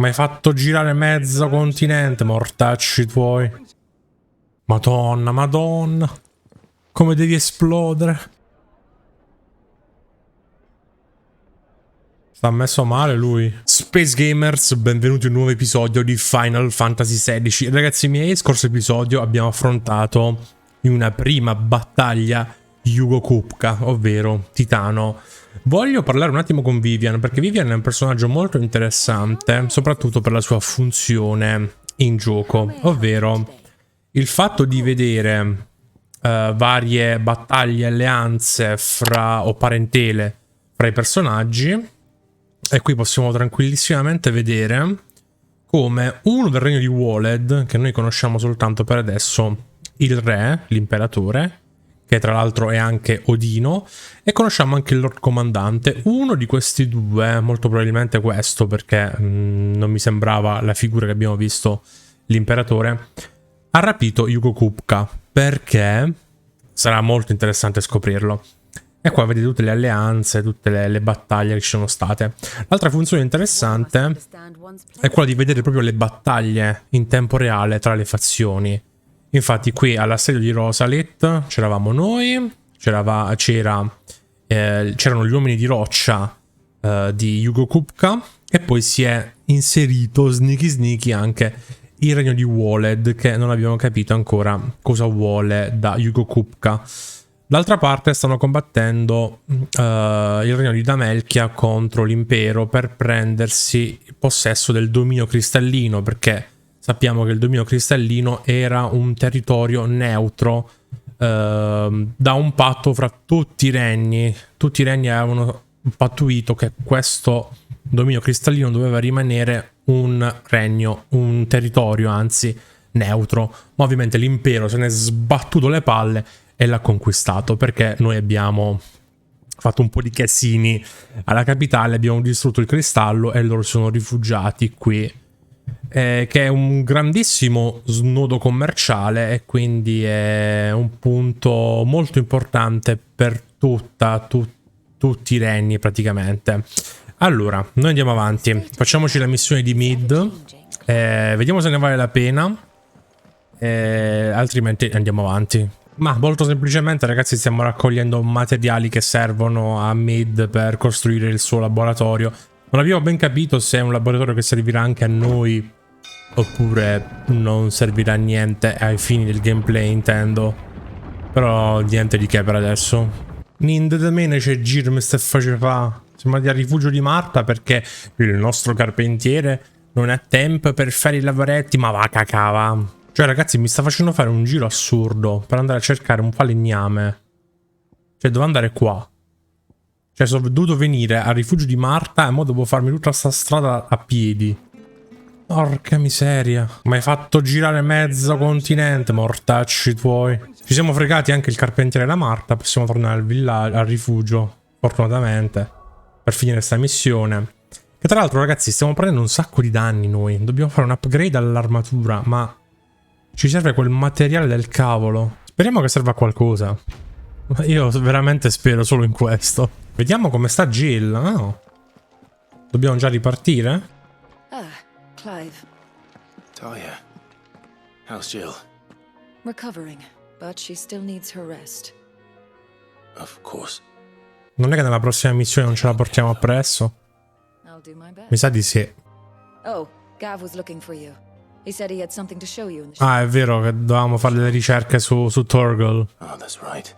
Mi hai fatto girare mezzo continente, mortacci tuoi. Madonna, madonna. Come devi esplodere. Sta messo male lui. SPACEGAMERS, benvenuti in un nuovo episodio di Final Fantasy XVI. Ragazzi miei, scorso episodio abbiamo affrontato in una prima battaglia Hugo Kupka, ovvero Titano. Voglio parlare un attimo con Vivian, perché Vivian è un personaggio molto interessante, soprattutto per la sua funzione in gioco, ovvero il fatto di vedere varie battaglie, alleanze o parentele fra i personaggi. E qui possiamo tranquillissimamente vedere come uno del regno di Waloed, che noi conosciamo soltanto per adesso il re, l'imperatore, che tra l'altro è anche Odino, e conosciamo anche il Lord Comandante. Uno di questi due, molto probabilmente questo, perché non mi sembrava la figura che abbiamo visto l'imperatore, ha rapito Hugo Kupka, perché sarà molto interessante scoprirlo. E qua vedete tutte le alleanze, tutte le battaglie che ci sono state. L'altra funzione interessante è quella di vedere proprio le battaglie in tempo reale tra le fazioni. Infatti qui all'assedio di Rosalit c'eravamo noi, c'erano gli uomini di roccia di Hugo Kupka, e poi si è inserito sneaky anche il regno di Waloed, che non abbiamo capito ancora cosa vuole da Hugo Kupka. D'altra parte stanno combattendo il regno di Dhalmekia contro l'impero per prendersi il possesso del dominio cristallino, perché sappiamo che il dominio cristallino era un territorio neutro da un patto fra tutti i regni. Tutti i regni avevano pattuito che questo dominio cristallino doveva rimanere un regno, un territorio anzi neutro, ma ovviamente l'impero se ne è sbattuto le palle e l'ha conquistato, perché noi abbiamo fatto un po' di casini alla capitale, abbiamo distrutto il cristallo e loro sono rifugiati qui, che è un grandissimo snodo commerciale e quindi è un punto molto importante per tutti i regni praticamente. Allora, noi andiamo avanti, facciamoci la missione di mid, vediamo se ne vale la pena, altrimenti andiamo avanti. Ma molto semplicemente, ragazzi, stiamo raccogliendo materiali che servono a mid per costruire il suo laboratorio. Non abbiamo ben capito se è un laboratorio che servirà anche a noi oppure non servirà a niente ai fini del gameplay, intendo. Però niente di che per adesso. Niente da me c'è giro mi sta facendo. Siamo andati al rifugio di Marta perché il nostro carpentiere non ha tempo per fare i lavoretti, ma va cacava. Cioè ragazzi, mi sta facendo fare un giro assurdo per andare a cercare un falegname. Cioè devo andare qua. Cioè sono dovuto venire al rifugio di Marta e mo devo farmi tutta sta strada a piedi. Porca miseria. Mi hai fatto girare mezzo continente, mortacci tuoi. Ci siamo fregati anche il carpentiere e la Marta. Possiamo tornare al villaggio, al rifugio, fortunatamente, per finire questa missione. Che tra l'altro ragazzi stiamo prendendo un sacco di danni noi. Dobbiamo fare un upgrade all'armatura, ma ci serve quel materiale del cavolo. Speriamo che serva a qualcosa. Io veramente spero solo in questo. Vediamo come sta Jill. Oh. Dobbiamo già ripartire? Clive. Talia, how's Jill? Recovering, but she still needs her rest. Of course. Non è che nella prossima missione non ce la portiamo appresso? I'll do my best. Mi sa di sì. Oh, Gav was looking for you. He said he had something to show you in the Ah, è vero che dovevamo fare delle ricerche su Torgal. Oh, that's right.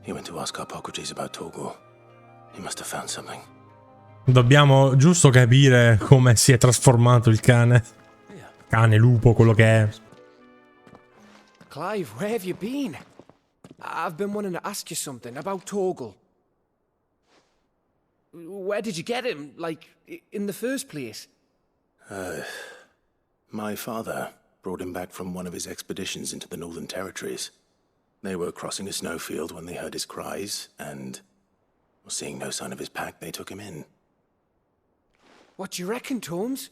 He went to ask Hippocrates about Torgal. He must have found something. Dobbiamo giusto capire come si è trasformato il cane. Cane, lupo, quello che è. Clive, where have you been? I've been wanting to ask you something about Torgal. Where did you get him? Like, in the first place? My father brought him back from one of his expeditions into the Northern Territories. They were crossing a snowfield when they heard his cries, and seeing no sign of his pack, they took him in. What do you reckon, Tomes?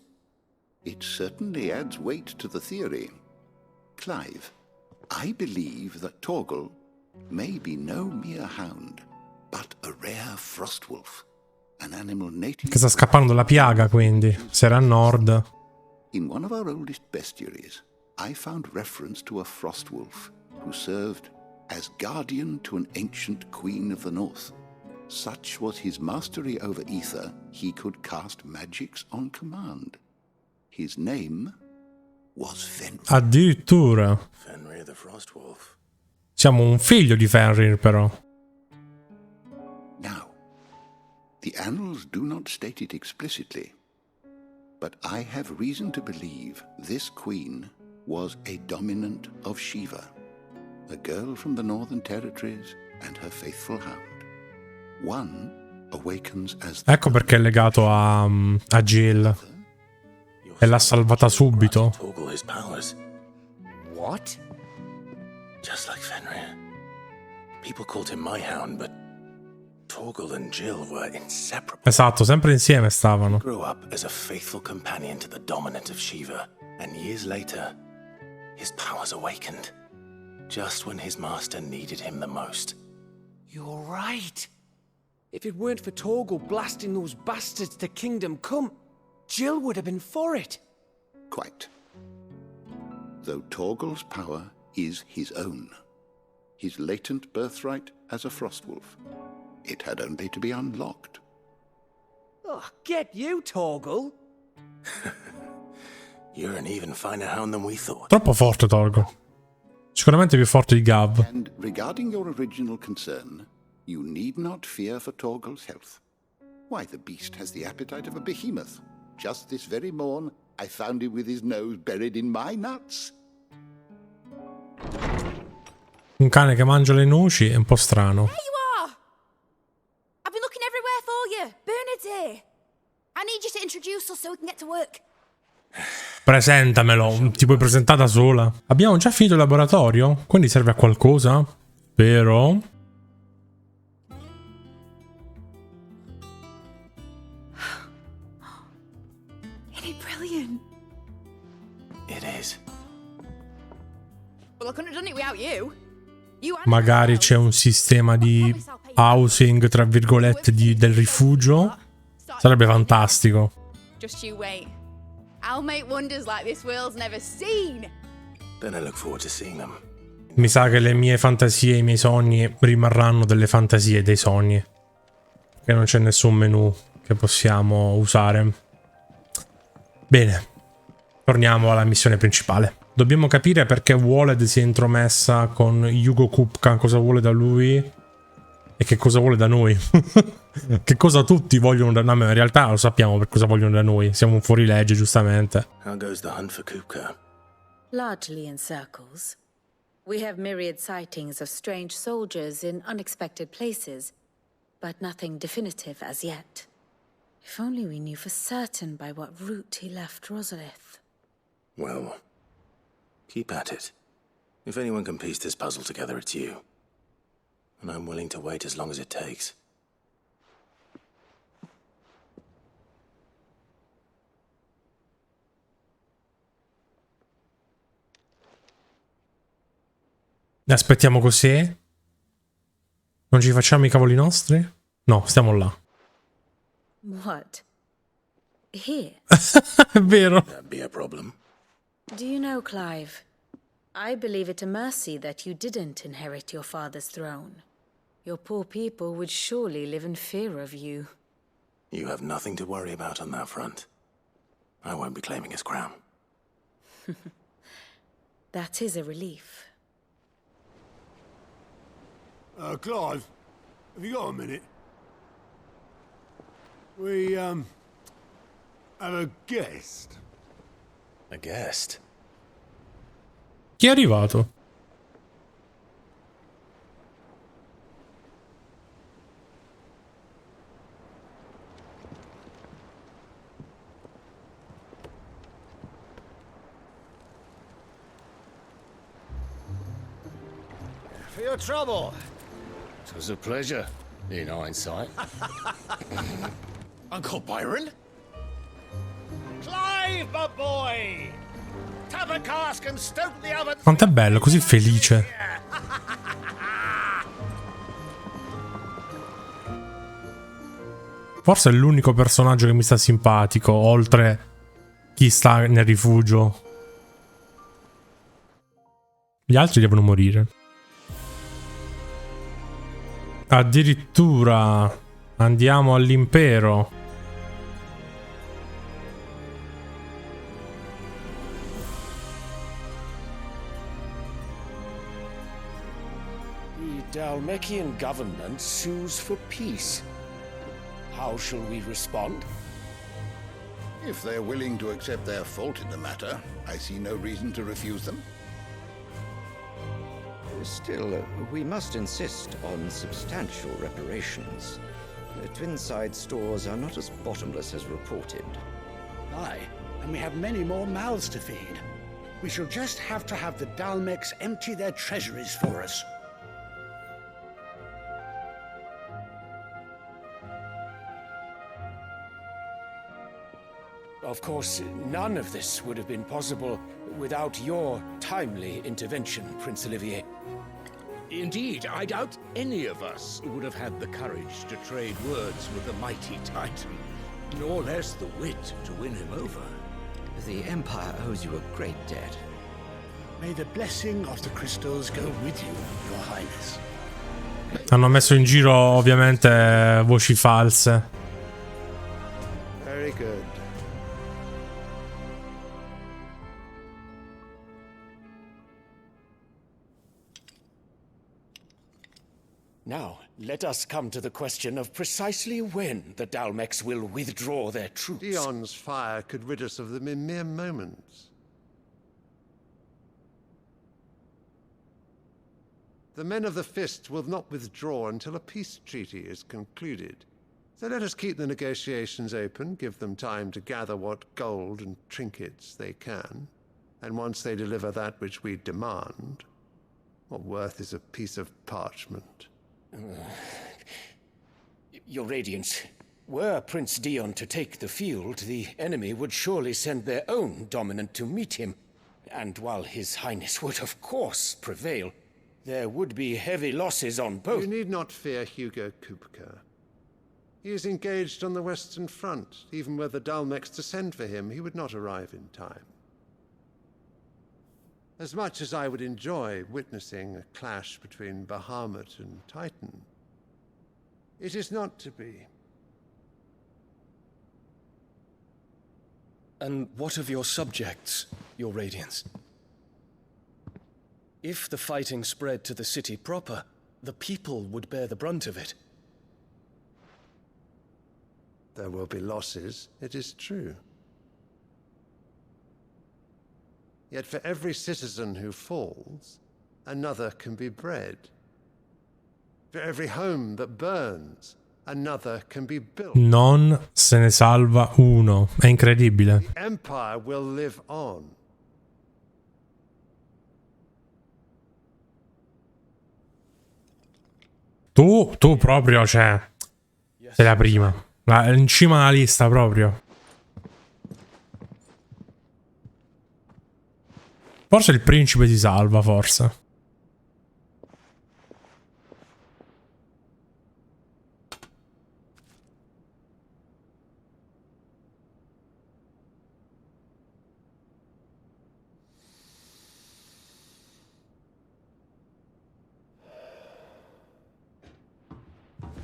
It certainly adds weight to the theory. Clive, I believe that Torgal may be no mere hound, but a rare frostwolf, an animal native. Che sta scappando dalla piaga, quindi. Se era a nord. In one of our oldest bestiaries, I found reference to a frost wolf who served as guardian to an ancient queen of the north. Such was his mastery over ether, he could cast magics on command. His name was Fenrir. Addirittura. Fenrir the Frostwolf. Siamo un figlio di Fenrir, però. Now, the annals do not state it explicitly, but I have reason to believe this queen was a dominant of Shiva, a girl from the Northern Territories and her faithful hound. One awakens as the Ecco perché è legato a Jill. E l'ha salvata subito. Torgal his powers, What? just like Fenrir. People called him my hound, but Torgal and Jill were inseparable. Esatto, sempre insieme stavano. Grew up as a faithful companion to the dominant of Shiva, and years later, his powers awakened, just when his master needed him the most. You're right. If it weren't for Torgal blasting those bastards to Kingdom Come, Jill would have been for it. Quite. Though Torgal's power is his own, his latent birthright as a frostwolf, it had only to be unlocked. Oh, get you, Torgal. You're an even finer hound than we thought. Troppo forte Torgal. Sicuramente più forte di Gav. And regarding your original concern, you need not fear for Torgal's health. Why, the beast has the appetite of a behemoth. Just this very morn, I found him with his nose buried in my nuts. Un cane che mangia le noci è un po' strano. There you are! I've been looking everywhere for you. Bernard's here. I need you to introduce us so we can get to work. Presentamelo, ti puoi presentare da sola. Abbiamo già finito il laboratorio, quindi serve a qualcosa. Però... Isn't it brilliant? It is. Well, I couldn't have done it without you. You and magari c'è un sistema di housing, tra virgolette, del rifugio. Sarebbe fantastico. Just you wait. I'll make wonders like this world's never seen. Then I look forward to seeing them. Mi sa che le mie fantasie e i miei sogni rimarranno delle fantasie e dei sogni. Che non c'è nessun menu che possiamo usare. Bene. Torniamo alla missione principale. Dobbiamo capire perché Waloed si è intromessa con Hugo Kupka, cosa vuole da lui e che cosa vuole da noi. Che cosa tutti vogliono da noi. In realtà lo sappiamo per cosa vogliono da noi. Siamo un fuorilegge, giustamente. How goes the hunt for Kupka? Largely in circles. We have myriad sightings of strange soldiers in unexpected places, but nothing definitive as yet. If only we knew for certain by what route he left Rosalith. Well, keep at it. If anyone can piece this puzzle together, it's you. And I'm willing to wait as long as it takes. Aspettiamo così? Non ci facciamo i cavoli nostri? No, stiamo là. What? Here? È vero. That'd be a problem. Do you know, Clive? I believe it a mercy that you didn't inherit your father's throne. Your poor people would surely live in fear of you. You have nothing to worry about on that front. I won't be claiming his crown. That is a relief. Clive, have you got a minute? We, have a guest. A guest? Chi è arrivato? For your trouble. It was a pleasure, in hindsight. Uncle Byron? Clive, my boy! Tap a cask and stoke the oven. Quanto è bello, così felice. Forse è l'unico personaggio che mi sta simpatico, oltre chi sta nel rifugio. Gli altri devono morire. Addirittura andiamo all'impero. The Dhalmekian government sues for peace. How shall we respond? If they're willing to accept their fault in the matter, I see no reason to refuse them. Still, we must insist on substantial reparations. Twinside stores are not as bottomless as reported. Aye, and we have many more mouths to feed. We shall just have to have the Dhalmeks empty their treasuries for us. Of course, none of this would have been possible without your timely intervention, Prince Olivier. Indeed, I doubt any of us would have had the courage to trade words with the mighty Titan, nor less the wit to win him over. The Empire owes you a great debt. May the blessing of the crystals go with you, Your Highness. Hanno messo in giro ovviamente voci false. Very good. Now, let us come to the question of precisely when the Dhalmeks will withdraw their troops. Dion's fire could rid us of them in mere moments. The men of the Fist will not withdraw until a peace treaty is concluded. So let us keep the negotiations open, give them time to gather what gold and trinkets they can. And once they deliver that which we demand, what worth is a piece of parchment? Your Radiance, were Prince Dion to take the field, the enemy would surely send their own dominant to meet him. And while His Highness would of course prevail, there would be heavy losses on both. You need not fear Hugo Kupka. He is engaged on the Western Front. Even were the Dhalmeks to send for him, he would not arrive in time. As much as I would enjoy witnessing a clash between Bahamut and Titan, it is not to be. And what of your subjects, Your Radiance? If the fighting spread to the city proper, the people would bear the brunt of it. There will be losses, it is true. Yet for every citizen who falls, another can be bred. For every home that burns, another can be built. Non se ne salva uno. È incredibile. The Empire will live on. Tu proprio, cioè, sei la prima. In cima alla lista proprio. Forse il principe si salva, forse.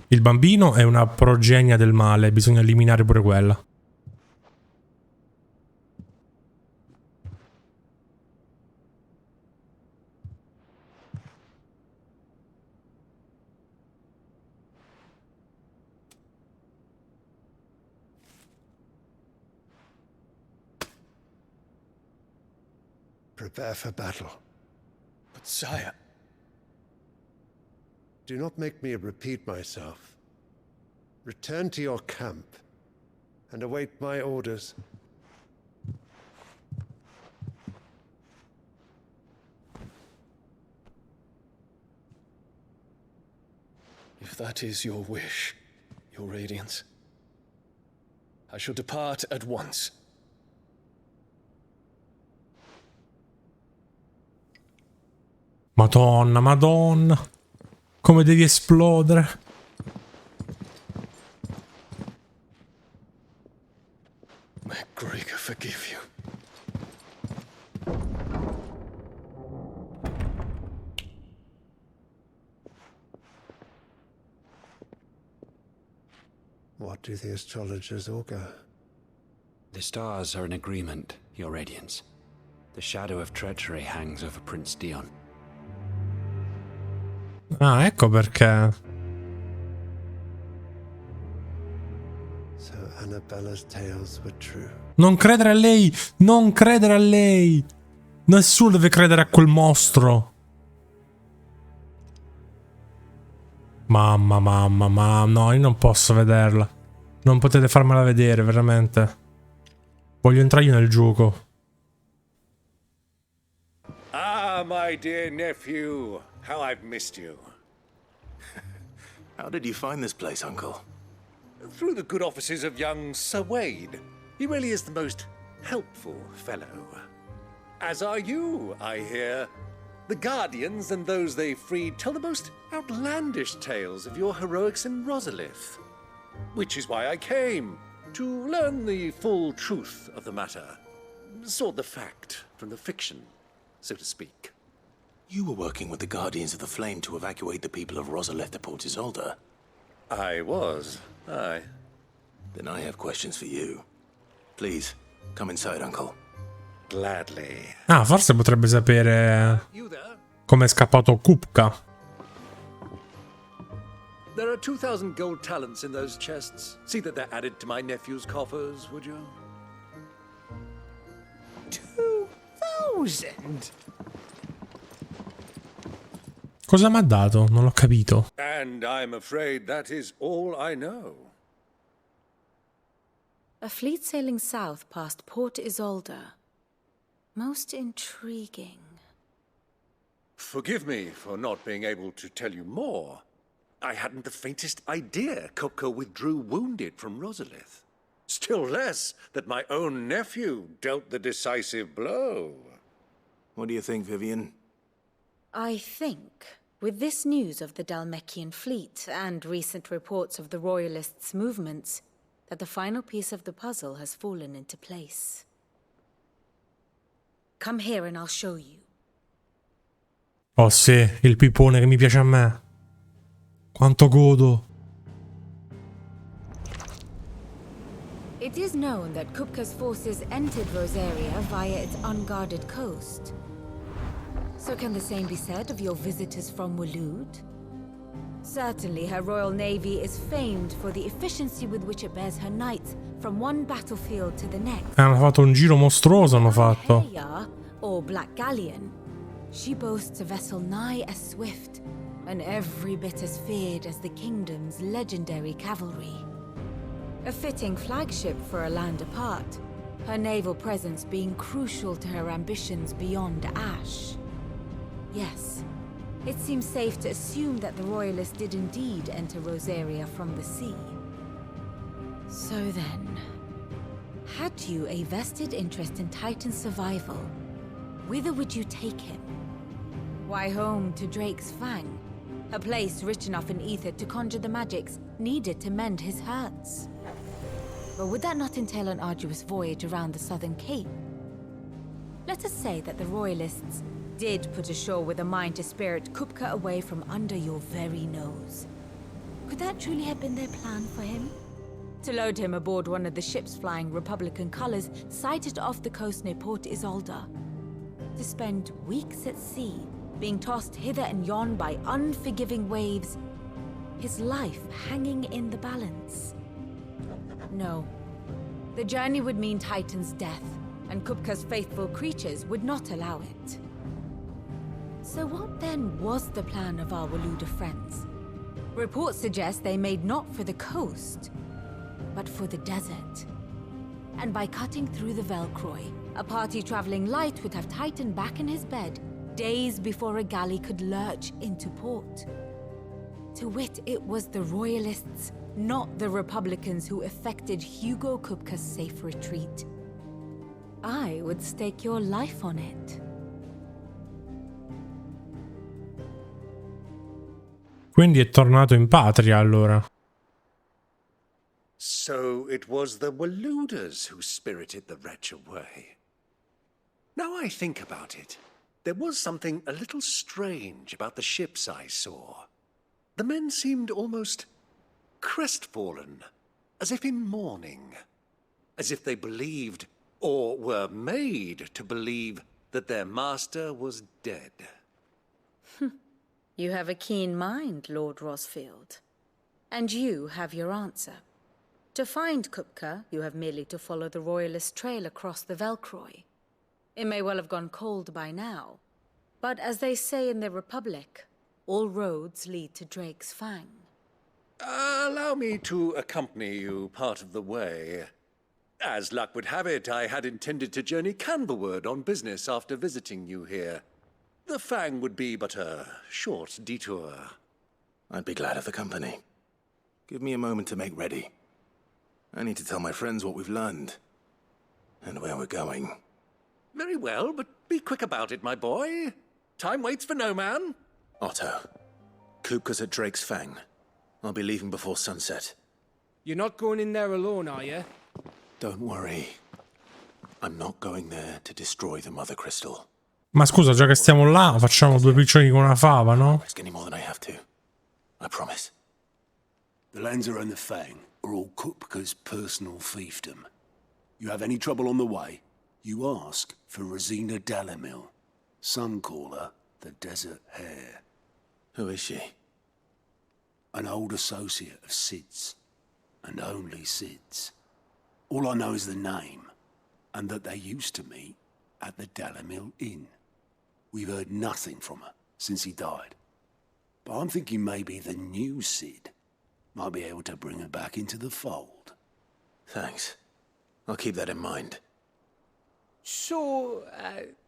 Il bambino è una progenie del male, bisogna eliminare pure quella. Prepare for battle. But sire... Do not make me repeat myself. Return to your camp and await my orders. If that is your wish, Your Radiance, I shall depart at once. Madonna, Madonna. Come devi esplodere. May Gregor forgive you. What do the astrologers augur? The stars are in agreement, Your Radiance. The shadow of treachery hangs over Prince Dion. Ah, ecco perché. So Annabella's tales were true. Non credere a lei! Non credere a lei! Nessuno deve credere a quel mostro! Mamma, no, io non posso vederla. Non potete farmela vedere, veramente. Voglio entrare io nel gioco. Ah, my dear nephew, how I've missed you. How did you find this place, Uncle? Through the good offices of young Sir Wade. He really is the most helpful fellow. As are you, I hear. The Guardians and those they freed tell the most outlandish tales of your heroics in Rosalith. Which is why I came, to learn the full truth of the matter. Sort the fact from the fiction, so to speak. You were working with the Guardians of the Flame to evacuate the people of Rosalith to Port Isolde. I was, aye. Then I have questions for you. Please, come inside, Uncle. Gladly. Ah, forse potrebbe sapere come è scappato Kupka. There are 2,000 gold talents in those chests. See that they're added to my nephew's coffers, would you? 2,000? Cosa mi ha dato? Non l'ho capito. And I'm afraid that is all I know. A fleet sailing south past Port Isolde. Most intriguing. Forgive me for not being able to tell you more. I hadn't the faintest idea Kupka withdrew wounded from Rosalith. Still less that my own nephew dealt the decisive blow. What do you think, Vivian? I think, with this news of the Dhalmekian fleet and recent reports of the Royalists' movements, that the final piece of the puzzle has fallen into place. Come here and I'll show you. Oh sì, il pipone che mi piace a me. Quanto godo. It is known that Kupka's forces entered Rosaria via its unguarded coast. So can the same be said of your visitors from Waloed? Certainly her royal navy is famed for the efficiency with which it bears her knights from one battlefield to the next. Hanno fatto un giro mostruoso, hanno fatto. Dhalmekia, or Black Galleon, she boasts a vessel nigh as swift and every bit as feared as the kingdom's legendary cavalry. A fitting flagship for a land apart, her naval presence being crucial to her ambitions beyond Ash. Yes, it seems safe to assume that the Royalists did indeed enter Rosaria from the sea. So then, had you a vested interest in Titan's survival, whither would you take him? Why, home to Drake's Fang, a place rich enough in ether to conjure the magics needed to mend his hurts. But would that not entail an arduous voyage around the southern cape? Let us say that the Royalists did put ashore with a mind to spirit Kupka away from under your very nose. Could that truly have been their plan for him? To load him aboard one of the ships flying Republican colors sighted off the coast near Port Isolde. To spend weeks at sea, being tossed hither and yon by unforgiving waves, his life hanging in the balance. No. The journey would mean Titan's death, and Kupka's faithful creatures would not allow it. So what then was the plan of our Waloed friends? Reports suggest they made not for the coast, but for the desert. And by cutting through the Velcroy, a party traveling light would have Titan back in his bed days before a galley could lurch into port. To wit, it was the Royalists, not the Republicans, who effected Hugo Kupka's safe retreat. I would stake your life on it. Quindi è tornato in patria, allora. So it was the Waloeders who spirited the wretch away. Now I think about it, there was something a little strange about the ships I saw. The men seemed almost crestfallen, as if in mourning, as if they believed, or were made to believe, that their master was dead. You have a keen mind, Lord Rosfield. And you have your answer. To find Kupka, you have merely to follow the Royalist trail across the Velcroy. It may well have gone cold by now, but as they say in the Republic, all roads lead to Drake's Fang. Allow me to accompany you part of the way. As luck would have it, I had intended to journey Canberward on business after visiting you here. The Fang would be but a short detour. I'd be glad of the company. Give me a moment to make ready. I need to tell my friends what we've learned, and where we're going. Very well, but be quick about it, my boy. Time waits for no man. Otto, Kupka's at Drake's Fang. I'll be leaving before sunset. You're not going in there alone, are you? Don't worry. I'm not going there to destroy the Mother Crystal. Ma scusa, già che stiamo là, facciamo due piccioni con una fava, no? Risk any more than I have to. I promise. The Lancer and the Fang are all Kupka's personal fiefdom. You have any trouble on the way, you ask for Rosina Dalamil. Some call her the Desert Hare. Who is she? An old associate of Sid's, and only Sid's. All I know is the name, and that they used to meet at the Dalamil Inn. We've heard nothing from her since he died. But I'm thinking maybe the new Sid might be able to bring her back into the fold. Thanks. I'll keep that in mind. So,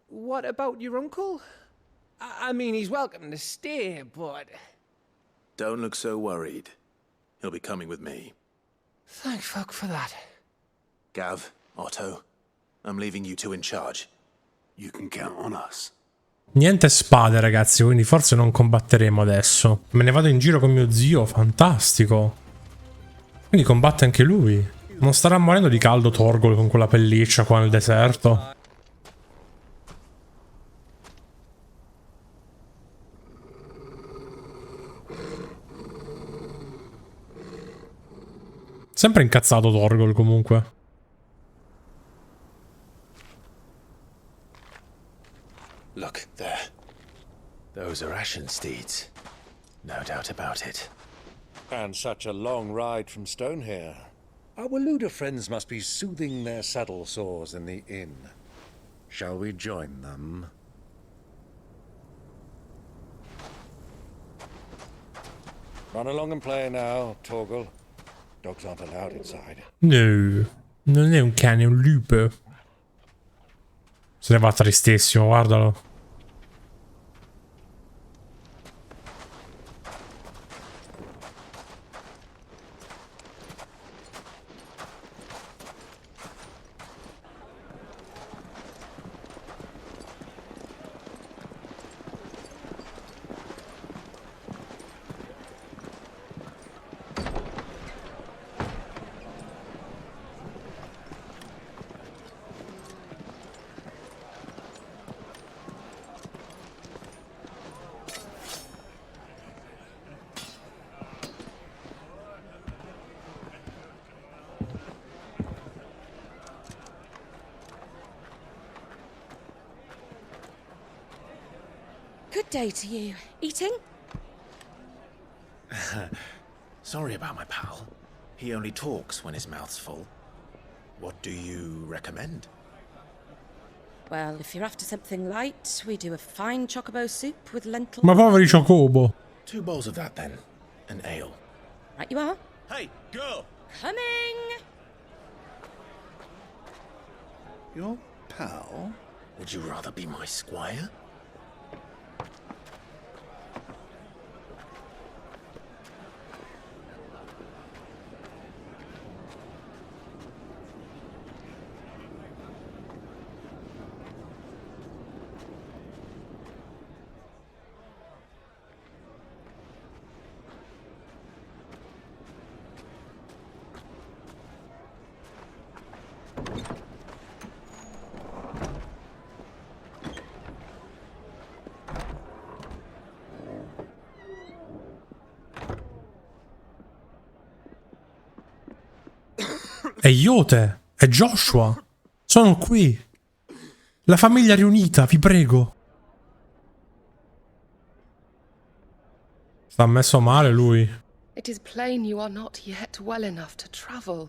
what about your uncle? I mean, he's welcome to stay, but... Don't look so worried. He'll be coming with me. Thank fuck for that. Gav, Otto, I'm leaving you two in charge. You can count on us. Niente spade, ragazzi, quindi forse non combatteremo adesso. Me ne vado in giro con mio zio, fantastico. Quindi combatte anche lui. Non starà morendo di caldo Torgal con quella pelliccia qua nel deserto. Sempre incazzato Torgal comunque. Look, there. Those are Ashen steeds. No doubt about it. And such a long ride from Stonehair. Our Waluda friends must be soothing their saddle sores in the inn. Shall we join them? Run along and play now, Torgal. Dogs aren't allowed inside. No, non è un cane, è un lupo. Se ne va tristissimo, guardalo. Good day to you. Eating? Sorry about my pal. He only talks when his mouth's full. What do you recommend? Well, if you're after something light, we do a fine chocobo soup with lentils. Ma poveri chocobo. 2 bowls of that then. An ale. Right you are. Hey, girl! Coming! Your pal? Would you rather be my squire? È Yote, è Joshua. Sono qui. La famiglia riunita, vi prego. Sta messo male lui. It is plain you are not yet well enough to travel.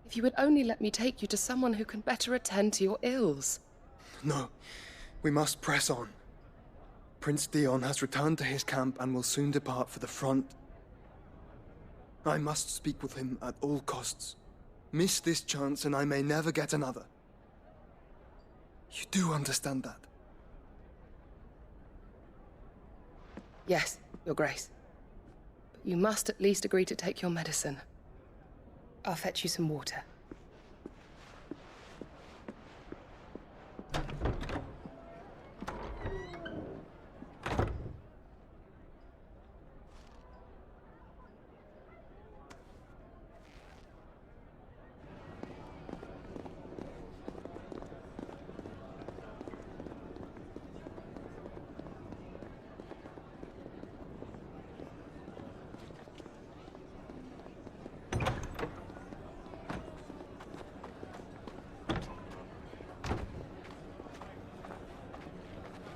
If you would only let me take you to someone who can better attend to your ills. No, we must press on. Prince Dion has returned to his camp and will soon depart for the front. I must speak with him at all costs. Miss this chance and I may never get another. You do understand that? Yes, Your Grace. But you must at least agree to take your medicine. I'll fetch you some water.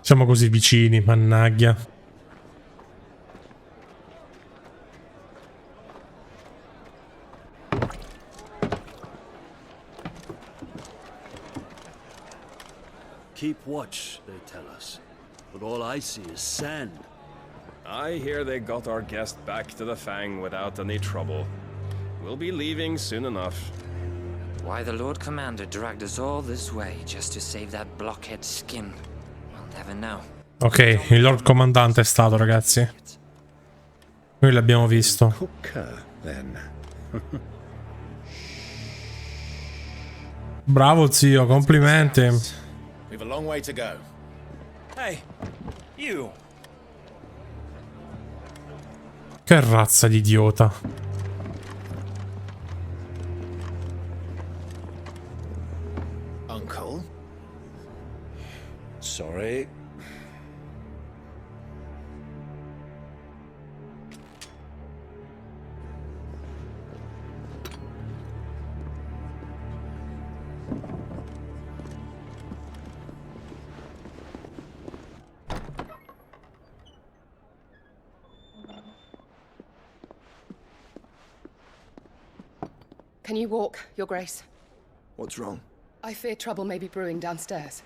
Siamo così vicini, mannaggia. Keep watch, they tell us. But all I see is sand. I hear they got our guest back to the Fang without any trouble. We'll be leaving soon enough. Why the Lord Commander dragged us all this way just to save that blockhead skin, we'll never know. Ok, il Lord Comandante è stato, ragazzi. Noi l'abbiamo visto. Bravo zio, complimenti. We've a long way to go. Hey, you. Che razza di idiota. Uncle? Sorry. Can you walk, Your Grace? What's wrong? I fear trouble may be brewing downstairs.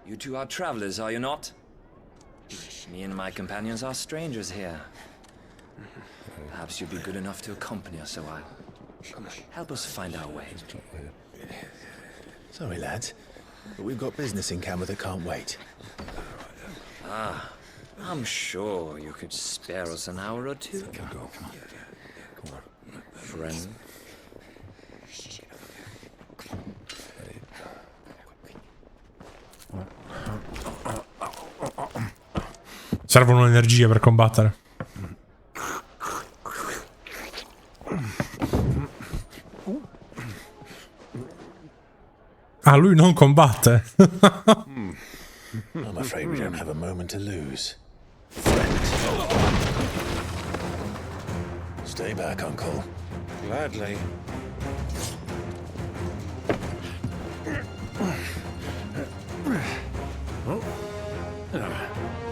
You two are travelers, are you not? Me and my companions are strangers here. Perhaps you'd be good enough to accompany us a while. Help us find our way. Sorry, lads, but we've got business in camera that can't wait. Ah, I'm sure you could spare us an hour or two. Come on. Friend. Servono energie per combattere. Ah, lui non combatte. I'm afraid we don't have a moment to lose. Stay back, Uncle. Gladly.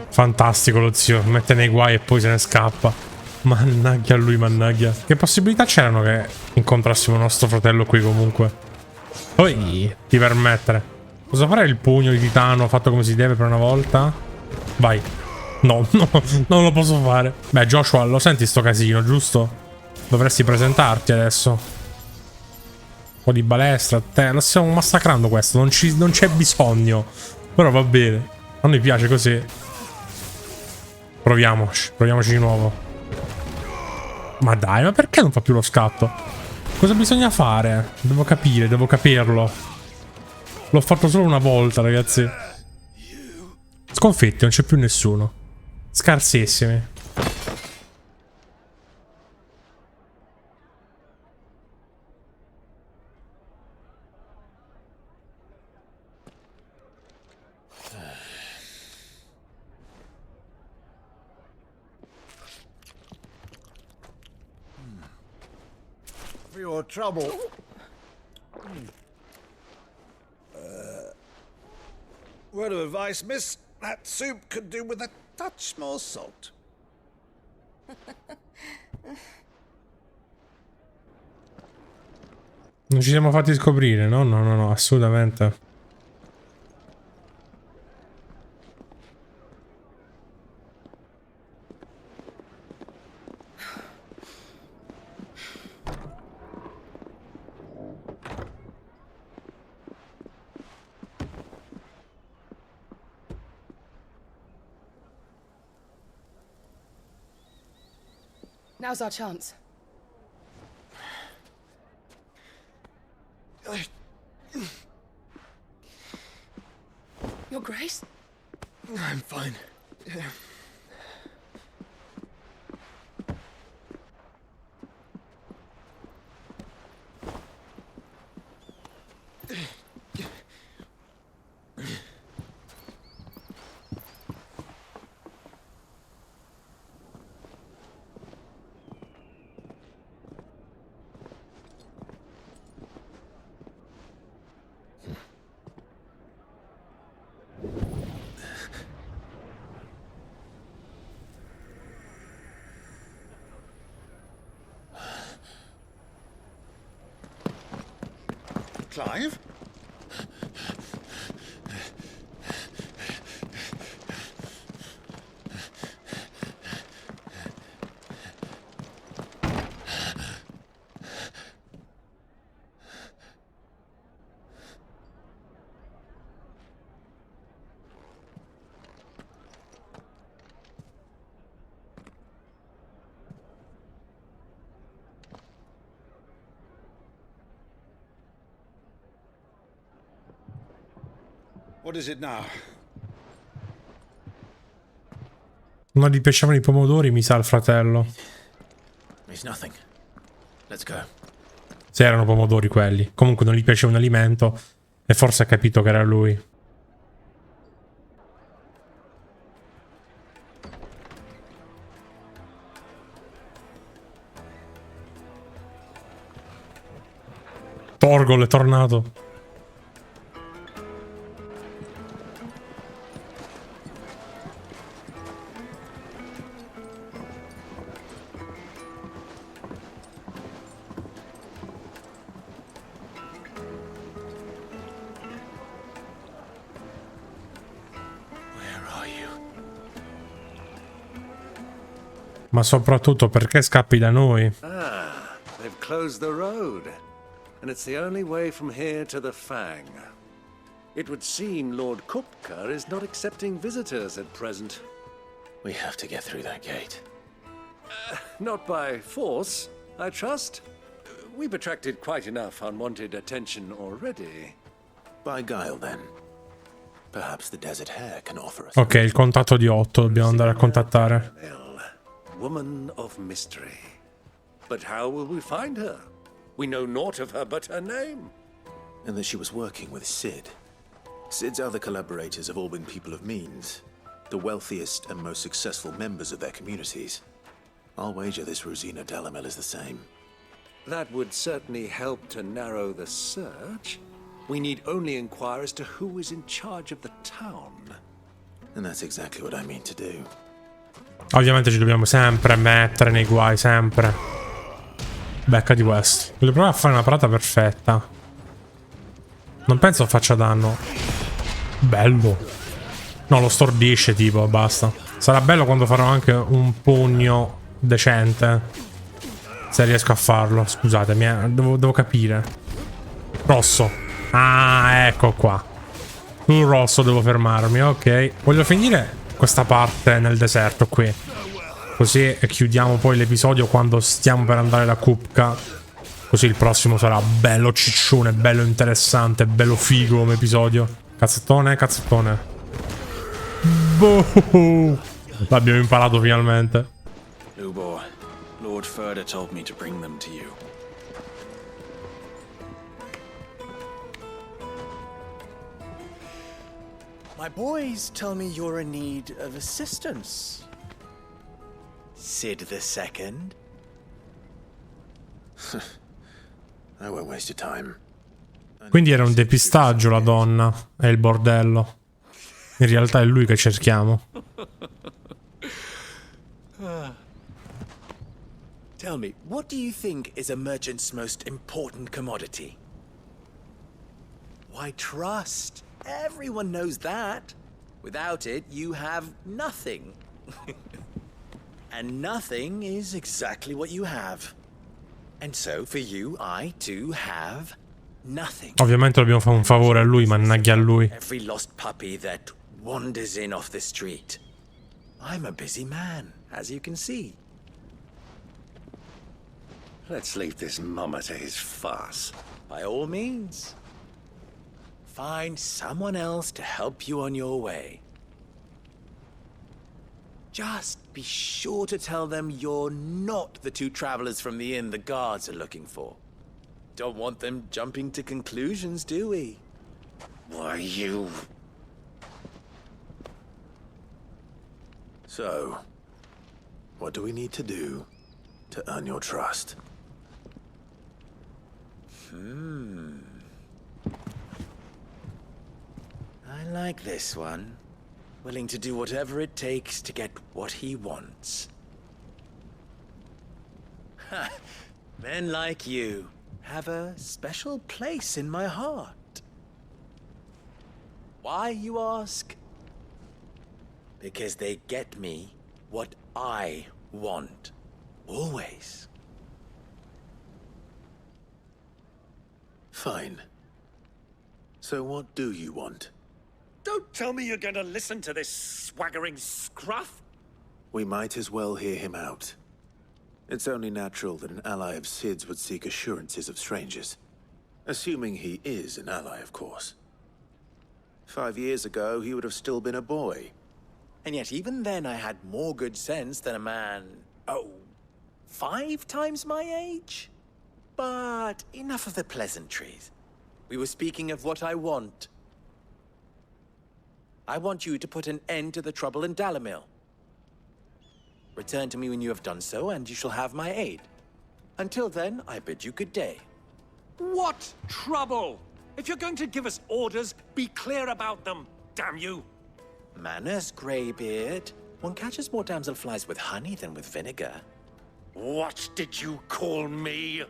Fantastico lo zio, mette nei guai e poi se ne scappa. Mannaggia a lui, mannaggia. Che possibilità c'erano che incontrassimo nostro fratello qui comunque? Poi ti permettere. Posso fare il pugno di Titano fatto come si deve per una volta? Vai. No, no, non lo posso fare. Beh, Joshua, lo senti sto casino, giusto? Dovresti presentarti adesso. Un po' di balestra. Te, lo stiamo massacrando questo. Non c'è bisogno. Però va bene. A noi piace così. Proviamoci. Proviamoci di nuovo. Ma dai, ma perché non fa più lo scatto? Cosa bisogna fare? Devo capire, devo capirlo. L'ho fatto solo una volta, ragazzi. Sconfitti, non c'è più nessuno. Scarsissimi. for your trouble. Word of advice, miss. That soup could do with a touch more salt. Non ci siamo fatti scoprire, no? No, no, no, assolutamente. Now's our chance. Your Grace? I'm fine. Clive? What is it now? Non gli piacevano i pomodori, mi sa il fratello. It's nothing. Let's go. Se erano pomodori quelli. Comunque non gli piaceva un alimento e forse ha capito che era lui. Torgal è tornato. Ma soprattutto perché scappi da noi? Ah, they've closed the road. And it's the only way from here to the Fang. It would seem Lord Kupka is not accepting visitors at present. We have to get through that gate. Not by force, I trust. We've attracted quite enough unwanted attention already. By guile, then. Perhaps the desert hare can offer us. Ok, il contatto di 8 dobbiamo andare a contattare. Woman of mystery. But how will we find her? We know naught of her but her name. And that she was working with Cid. Cid's other collaborators have all been people of means. The wealthiest and most successful members of their communities. I'll wager this Rosina Delamel is the same. That would certainly help to narrow the search. We need only inquire as to who is in charge of the town. And that's exactly what I mean to do. Ovviamente ci dobbiamo sempre mettere nei guai, sempre. Becca di questo. Voglio provare a fare una parata perfetta. Non penso faccia danno. Bello. No, lo stordisce tipo, basta. Sarà bello quando farò anche un pugno decente. Se riesco a farlo. Scusatemi, devo capire. Rosso. Ah, ecco qua. Sul rosso devo fermarmi, ok. Voglio finire questa parte nel deserto qui. Così chiudiamo poi l'episodio quando stiamo per andare da Kupka. Così il prossimo sarà bello ciccione, bello interessante, bello figo come episodio. Cazzettone, cazzettone. Boh. L'abbiamo imparato finalmente. Lubor, Lord Furder told me to bring them to you. My boys tell me you're in need of assistance. Cid II? I won't waste your time. Quindi era un depistaggio la donna e il bordello. In realtà è lui che cerchiamo. Tell me, what do you think is a merchant's most important commodity? Why, trust. Everyone knows that. Without it, you have nothing. And nothing is exactly what you have. And so, for you, I too have nothing. Ovviamente dobbiamo fare un favore a lui, mannaggia a lui. Every lost puppy that wanders in off the street. I'm a busy man, as you can see. Let's leave this mummer to his farce. By all means. Find someone else to help you on your way. Just be sure to tell them you're not the two travelers from the inn the guards are looking for. Don't want them jumping to conclusions, do we? Why, you... So, what do we need to do to earn your trust? I like this one. Willing to do whatever it takes to get what he wants. Ha! Men like you have a special place in my heart. Why, you ask? Because they get me what I want. Always. Fine. So what do you want? Don't tell me you're going to listen to this swaggering scruff. We might as well hear him out. It's only natural that an ally of Sid's would seek assurances of strangers. Assuming he is an ally, of course. 5 years ago, he would have still been a boy. And yet even then I had more good sense than a man, 5 times my age? But enough of the pleasantries. We were speaking of what I want. I want you to put an end to the trouble in Dhalmekia. Return to me when you have done so, and you shall have my aid. Until then, I bid you good day. What trouble? If you're going to give us orders, be clear about them, damn you! Manners, Greybeard. One catches more damselflies with honey than with vinegar. What did you call me?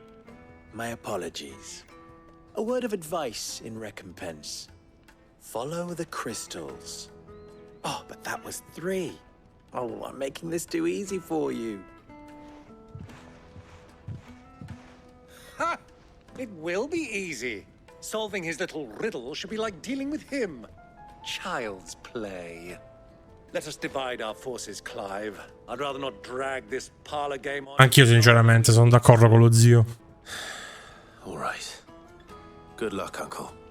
My apologies. A word of advice in recompense. Follow the crystals. Oh, but that was 3. Oh, I'm making this too easy for you. Ha! It will be easy. Solving his little riddle should be like dealing with him. Child's play. Let us divide our forces, Clive. I'd rather not drag this parlor game on. Anch'io sinceramente sono d'accordo con lo zio. All right. Good luck, uncle.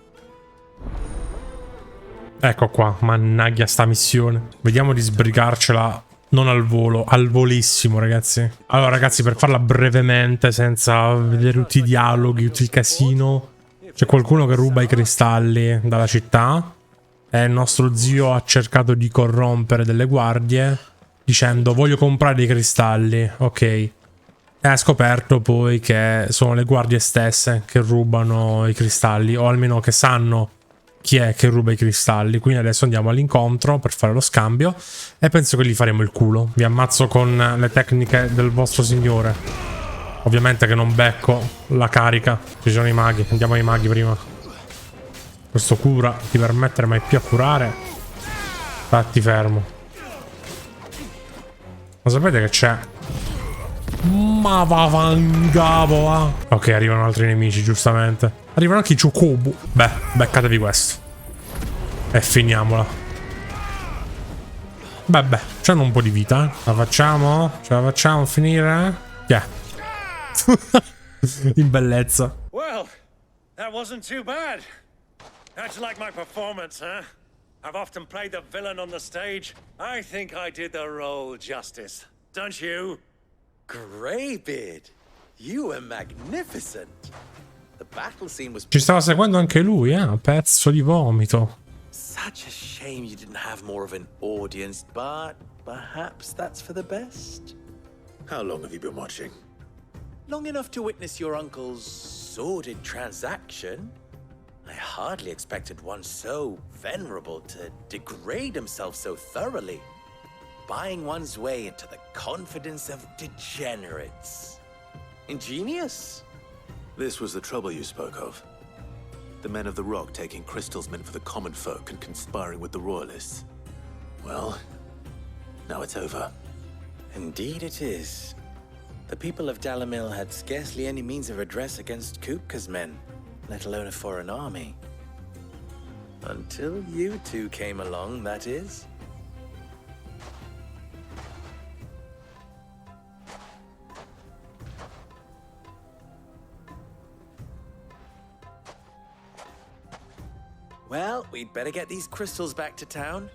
Ecco qua, mannaggia sta missione. Vediamo di sbrigarcela non al volo, al volissimo, ragazzi. Allora, ragazzi, per farla brevemente, senza vedere tutti i dialoghi, tutto il casino, c'è qualcuno che ruba i cristalli dalla città e il nostro zio ha cercato di corrompere delle guardie dicendo voglio comprare i cristalli, ok. E ha scoperto poi che sono le guardie stesse che rubano i cristalli, o almeno che sanno chi è che ruba i cristalli. Quindi adesso andiamo all'incontro per fare lo scambio e penso che gli faremo il culo. Vi ammazzo con le tecniche del vostro signore. Ovviamente che non becco la carica. Ci sono i maghi, andiamo ai maghi prima. Questo cura, ti permettere mai più a curare. Statti fermo. Ma sapete che c'è? Ma vaffangapo, ah. Ok, arrivano altri nemici, giustamente. Arrivano anche i Chocobo. Beh, beccatevi questo. E finiamola. Beh, c'hanno un po' di vita, eh. La facciamo? Ce la facciamo finire? Yeah. In bellezza. Well, that wasn't too bad. How'd you like my performance, huh? I've often played the villain on the stage. I think I did the role justice. Don't you? Greybeard, you were magnificent. The battle scene was... Ci stava seguendo anche lui, pezzo di vomito. Such a shame you didn't have more of an audience, but perhaps that's for the best. How long have you been watching? Long enough to witness your uncle's sordid transaction? I hardly expected one so venerable to degrade himself so thoroughly, buying one's way into the confidence of degenerates. Ingenious? This was the trouble you spoke of. The men of the Rock taking crystals meant for the common folk and conspiring with the royalists. Well, now it's over. Indeed it is. The people of Dhalmekia had scarcely any means of redress against Kupka's men, let alone a foreign army. Until you two came along, that is. Well, we'd better get these crystals back to town.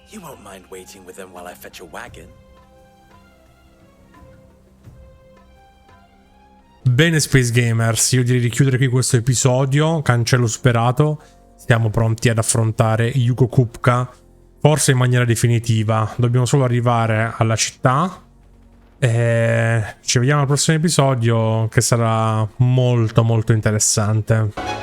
You won't mind waiting with them while I fetch a wagon. Bene Space Gamers, io direi di chiudere qui questo episodio, cancello superato, siamo pronti ad affrontare Hugo Kupka, forse in maniera definitiva, dobbiamo solo arrivare alla città e ci vediamo al prossimo episodio che sarà molto interessante.